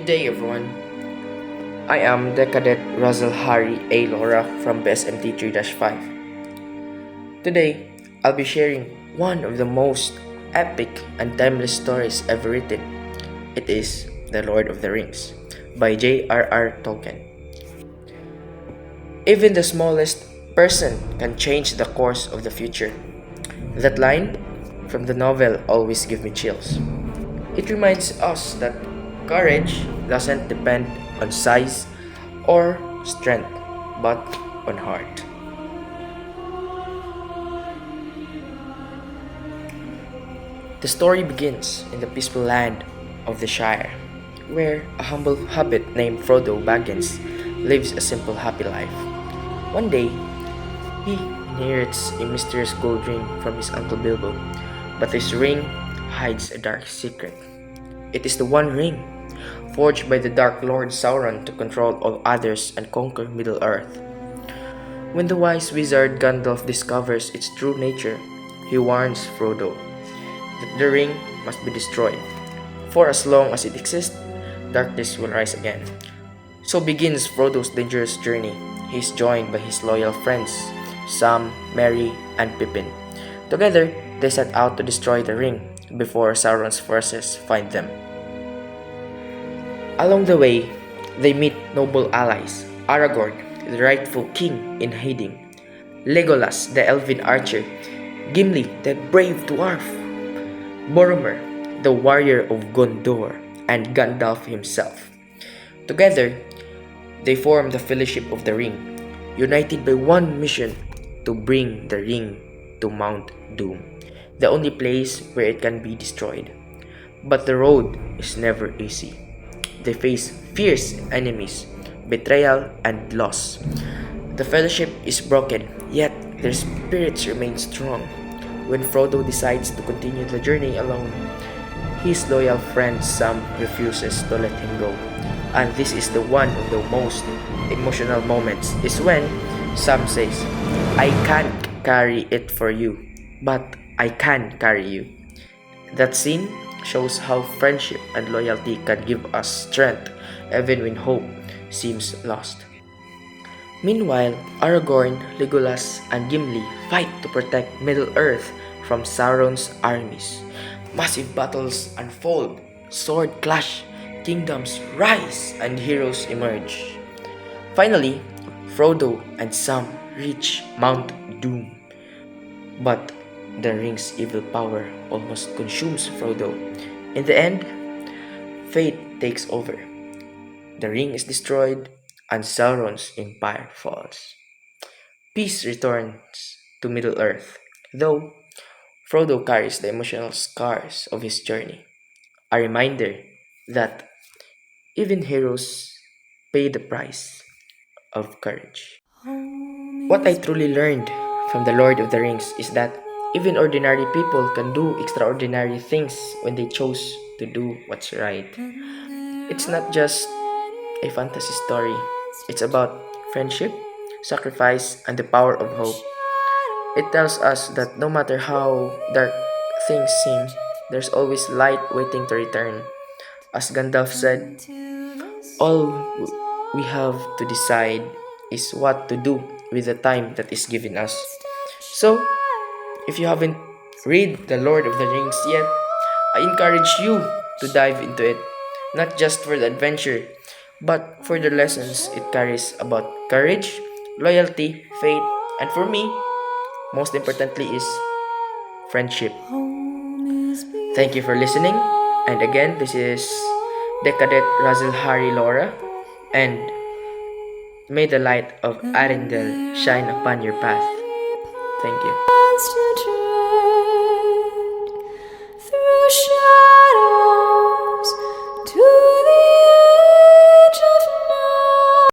Good day, everyone. I am the cadet Razile Harrhey A. Lora from BSMT 3-5. Today, I'll be sharing one of the most epic and timeless stories ever written. It is The Lord of the Rings by J.R.R. Tolkien. Even the smallest person can change the course of the future. That line from the novel always gives me chills. It reminds us that courage doesn't depend on size or strength, but on heart. The story begins in the peaceful land of the Shire, where a humble hobbit named Frodo Baggins lives a simple, happy life. One day, he inherits a mysterious gold ring from his uncle Bilbo, but this ring hides a dark secret. It is the One Ring, forged by the Dark Lord Sauron to control all others and conquer Middle-earth. When the wise wizard Gandalf discovers its true nature, he warns Frodo that the ring must be destroyed. For as long as it exists, darkness will rise again. So begins Frodo's dangerous journey. He is joined by his loyal friends, Sam, Merry, and Pippin. Together, they set out to destroy the ring before Sauron's forces find them. Along the way, they meet noble allies: Aragorn, the rightful king in hiding; Legolas, the elven archer; Gimli, the brave dwarf; Boromir, the warrior of Gondor; and Gandalf himself. Together, they form the Fellowship of the Ring, united by one mission: to bring the ring to Mount Doom, the only place where it can be destroyed. But the road is never easy. They face fierce enemies, betrayal, and loss. The Fellowship is broken, yet their spirits remain strong. When Frodo decides to continue the journey alone, his loyal friend Sam refuses to let him go. And this is the one of the most emotional moments, is when Sam says, "I can't carry it for you, but I can carry you." That scene shows how friendship and loyalty can give us strength even when hope seems lost. Meanwhile, Aragorn, Legolas, and Gimli fight to protect Middle-earth from Sauron's armies. Massive battles unfold, sword clash, kingdoms rise, and heroes emerge. Finally, Frodo and Sam reach Mount Doom. But the ring's evil power almost consumes Frodo. In the end, fate takes over. The ring is destroyed, and Sauron's empire falls. Peace returns to Middle-earth, though Frodo carries the emotional scars of his journey, a reminder that even heroes pay the price of courage. What I truly learned from The Lord of the Rings is that even ordinary people can do extraordinary things when they chose to do what's right. It's not just a fantasy story, it's about friendship, sacrifice, and the power of hope. It tells us that no matter how dark things seem, there's always light waiting to return. As Gandalf said, all we have to decide is what to do with the time that is given us. So, if you haven't read The Lord of the Rings yet, I encourage you to dive into it, not just for the adventure, but for the lessons it carries about courage, loyalty, faith, and for me, most importantly, is friendship. Thank you for listening, and again, this is Decadent Razile Harry Lora, and may the light of Arendelle shine upon your path. Thank you.